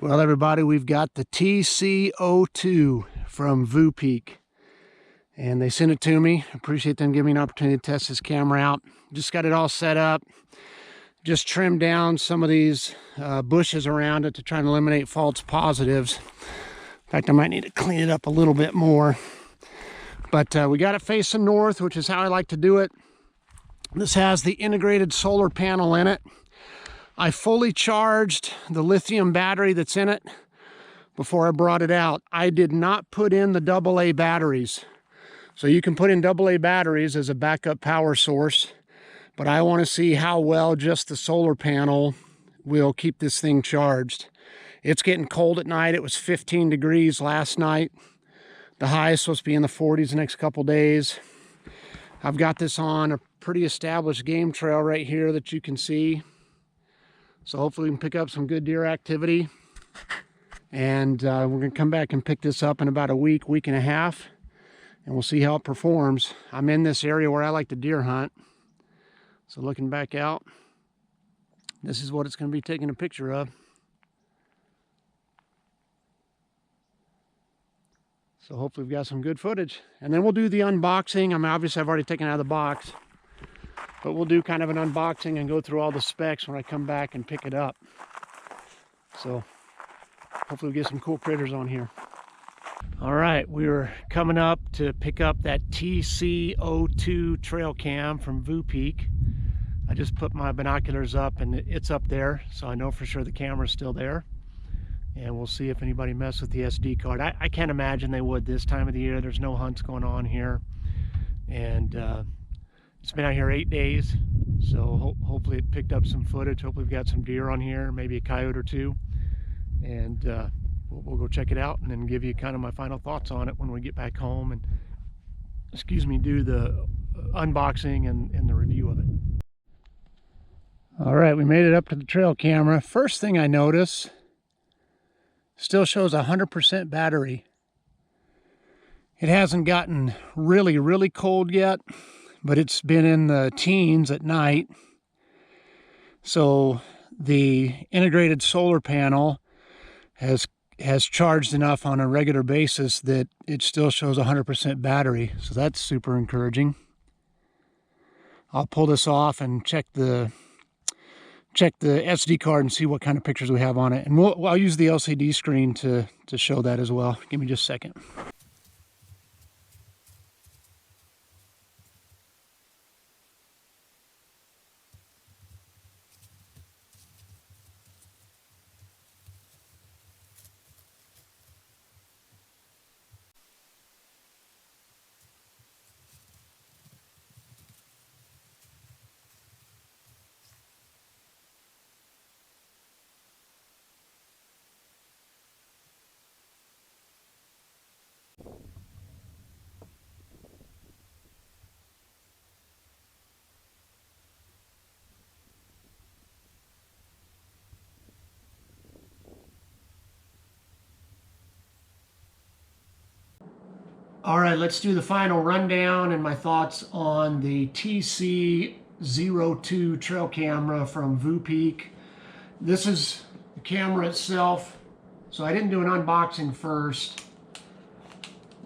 Well, everybody, we've got the TC02 from VooPeak, and they sent it to me. Appreciate them giving me an opportunity to test this camera out. Just got it all set up. Just trimmed down some of these bushes around it to try and eliminate false positives. In fact, I might need to clean it up a little bit more. But we got it facing north, which is how I like to do it. This has the integrated solar panel in it. I fully charged the lithium battery that's in it before I brought it out. I did not put in the AA batteries. So you can put in AA batteries as a backup power source, but I want to see how well just the solar panel will keep this thing charged. It's getting cold at night. It was 15 degrees last night. The high is supposed to be in the 40s the next couple days. I've got this on a pretty established game trail right here that you can see. So hopefully we can pick up some good deer activity. And we're going to come back and pick this up in about a week, week and a half. And we'll see how it performs. I'm in this area where I like to deer hunt. So looking back out, this is what it's going to be taking a picture of. So hopefully we've got some good footage. And then we'll do the unboxing. I mean, obviously I've already taken it out of the box. But we'll do kind of an unboxing and go through all the specs when I come back and pick it up. So hopefully we get some cool critters on here. All right, we were coming up to pick up that TC02 trail cam from VooPeak. I just put my binoculars up and it's up there, so I know for sure the camera's still there. And we'll see if anybody messed with the SD card. I can't imagine they would this time of the year. There's no hunts going on here. And it's been out here 8 days, so hopefully it picked up some footage. Hopefully we've got some deer on here, maybe a coyote or two. And we'll go check it out and then give you kind of my final thoughts on it when we get back home and, do the unboxing and the review of it. All right, we made it up to the trail camera. First thing I notice, still shows 100% battery. It hasn't gotten really, really cold yet, but it's been in the teens at night. So the integrated solar panel has charged enough on a regular basis that it still shows 100% battery. So that's super encouraging. I'll pull this off and check the SD card and see what kind of pictures we have on it. And I'll use the LCD screen to show that as well. Give me just a second. All right, let's do the final rundown and my thoughts on the TC02 trail camera from VooPeak. This is the camera itself. So I didn't do an unboxing first.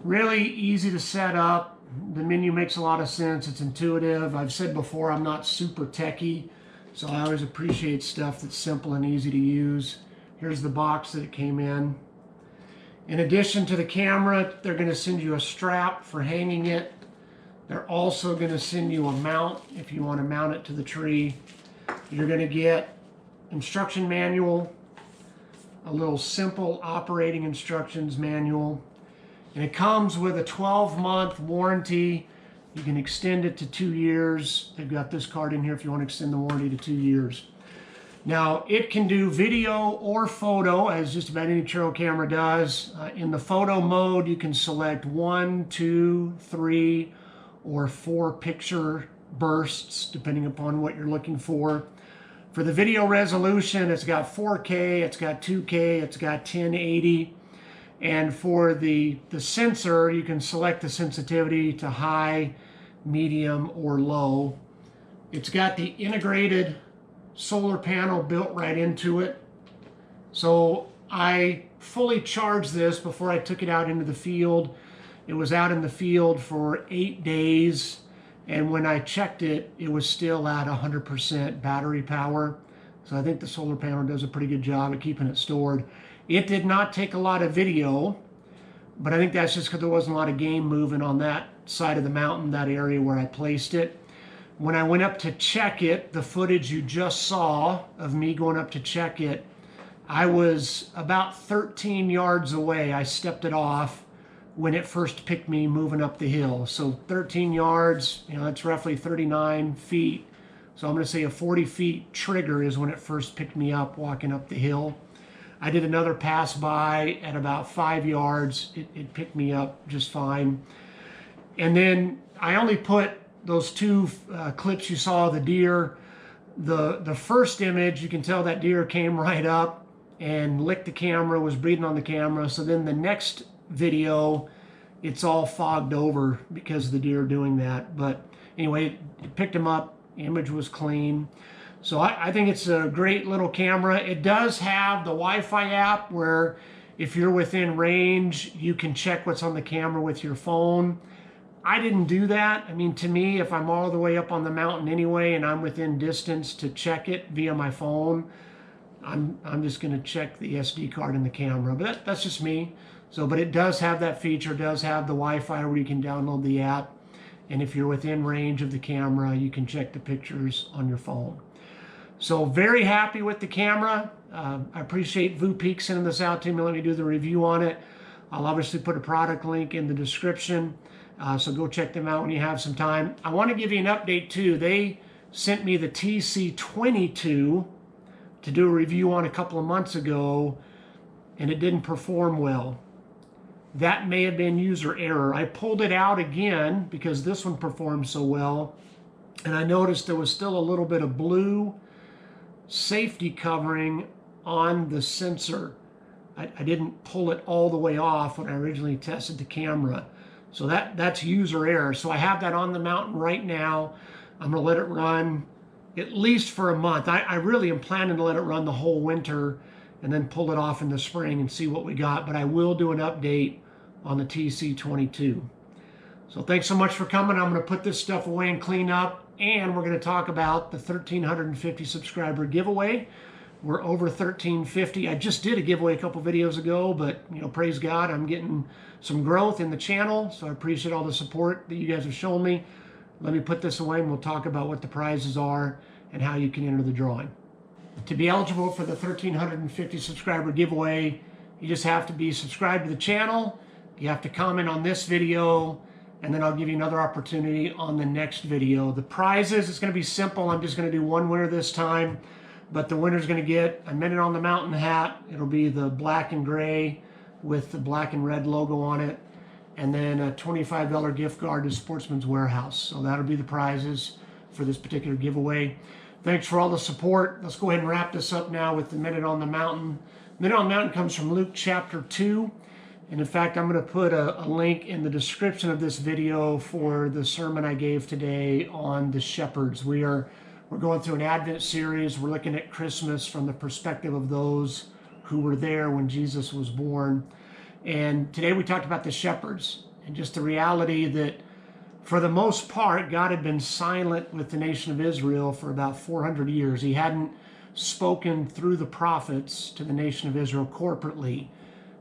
Really easy to set up. The menu makes a lot of sense. It's intuitive. I've said before, I'm not super techie, so I always appreciate stuff that's simple and easy to use. Here's the box that it came in. In addition to the camera, they're going to send you a strap for hanging it. They're also going to send you a mount if you want to mount it to the tree. You're going to get instruction manual, a little simple operating instructions manual, and it comes with a 12-month warranty. You can extend it to 2 years. They've got this card in here if you want to extend the warranty to 2 years. Now, it can do video or photo, as just about any trail camera does. In the photo mode, you can select 1, 2, 3, or 4 picture bursts, depending upon what you're looking for. For the video resolution, it's got 4K, it's got 2K, it's got 1080. And for the sensor, you can select the sensitivity to high, medium, or low. It's got the integrated solar panel built right into it. So I fully charged this before I took it out into the field. It was out in the field for 8 days, and when I checked it, it was still at 100% battery power. So I think the solar panel does a pretty good job of keeping it stored. It did not take a lot of video, but I think that's just because there wasn't a lot of game moving on that side of the mountain, that area where I placed it. When I went up to check it, the footage you just saw of me going up to check it, I was about 13 yards away. I stepped it off when it first picked me moving up the hill. So 13 yards, that's roughly 39 feet. So I'm going to say a 40 feet trigger is when it first picked me up walking up the hill. I did another pass by at about 5 yards. It picked me up just fine. And then I only put those two clips you saw of the deer. The first image, you can tell that deer came right up and licked the camera, was breathing on the camera. So then the next video, it's all fogged over because of the deer doing that. But anyway, it picked him up. The image was clean. So I think it's a great little camera. It does have the Wi-Fi app where if you're within range, you can check what's on the camera with your phone. I didn't do that. I mean, to me, if I'm all the way up on the mountain anyway and I'm within distance to check it via my phone, I'm just going to check the SD card in the camera. But that's just me. So, but it does have that feature. It does have the Wi-Fi where you can download the app. And if you're within range of the camera, you can check the pictures on your phone. So very happy with the camera. I appreciate VooPeak sending this out to me, let me do the review on it. I'll obviously put a product link in the description, so go check them out when you have some time. I want to give you an update too. They sent me the TC02 to do a review on a couple of months ago, and it didn't perform well. That may have been user error. I pulled it out again because this one performed so well, and I noticed there was still a little bit of blue safety covering on the sensor. I didn't pull it all the way off when I originally tested the camera. So that's user error. So I have that on the mountain right now. I'm gonna let it run at least for a month. I really am planning to let it run the whole winter and then pull it off in the spring and see what we got. But I will do an update on the TC02. So thanks so much for coming. I'm gonna put this stuff away and clean up. And we're going to talk about the 1,350 subscriber giveaway. We're over 1,350. I just did a giveaway a couple videos ago, but praise God, I'm getting some growth in the channel. So I appreciate all the support that you guys have shown me. Let me put this away and we'll talk about what the prizes are and how you can enter the drawing. To be eligible for the 1,350 subscriber giveaway, you just have to be subscribed to the channel. You have to comment on this video, and then I'll give you another opportunity on the next video. The prizes, it's going to be simple. I'm just going to do one winner this time, but the winner's going to get a Minute on the Mountain hat. It'll be the black and gray with the black and red logo on it, and then a $25 gift card to Sportsman's Warehouse. So that'll be the prizes for this particular giveaway. Thanks for all the support. Let's go ahead and wrap this up now with the Minute on the Mountain. Minute on the Mountain comes from Luke chapter 2. And in fact, I'm going to put a link in the description of this video for the sermon I gave today on the shepherds. We're going through an Advent series. We're looking at Christmas from the perspective of those who were there when Jesus was born. And today we talked about the shepherds and just the reality that for the most part, God had been silent with the nation of Israel for about 400 years. He hadn't spoken through the prophets to the nation of Israel corporately.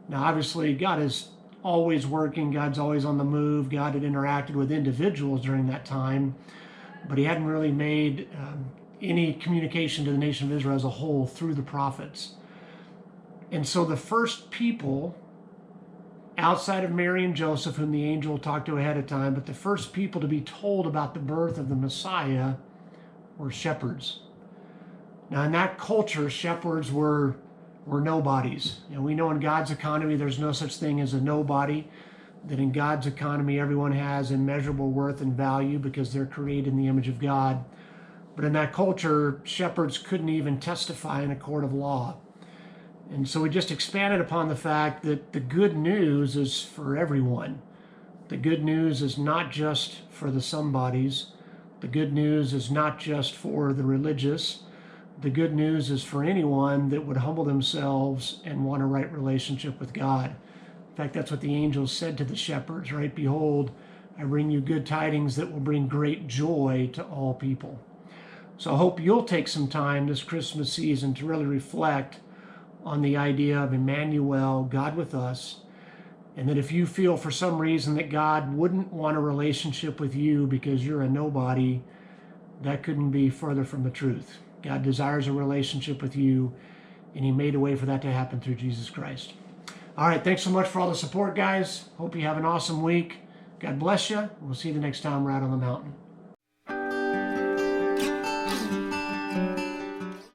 Now, obviously, God is always working. God's always on the move. God had interacted with individuals during that time, but he hadn't really made any communication to the nation of Israel as a whole through the prophets. And so the first people, outside of Mary and Joseph, whom the angel talked to ahead of time, but the first people to be told about the birth of the Messiah were shepherds. Now, in that culture, shepherds were nobodies. We know in God's economy there's no such thing as a nobody, that in God's economy everyone has immeasurable worth and value because they're created in the image of God. But in that culture, shepherds couldn't even testify in a court of law. And so we just expanded upon the fact that the good news is for everyone. The good news is not just for the somebodies. The good news is not just for the religious, the good news is for anyone that would humble themselves and want a right relationship with God. In fact, that's what the angels said to the shepherds, right? Behold, I bring you good tidings that will bring great joy to all people. So I hope you'll take some time this Christmas season to really reflect on the idea of Emmanuel, God with us, and that if you feel for some reason that God wouldn't want a relationship with you because you're a nobody, that couldn't be further from the truth. God desires a relationship with you, and he made a way for that to happen through Jesus Christ. All right, thanks so much for all the support, guys. Hope you have an awesome week. God bless you. We'll see you the next time we're out on the mountain.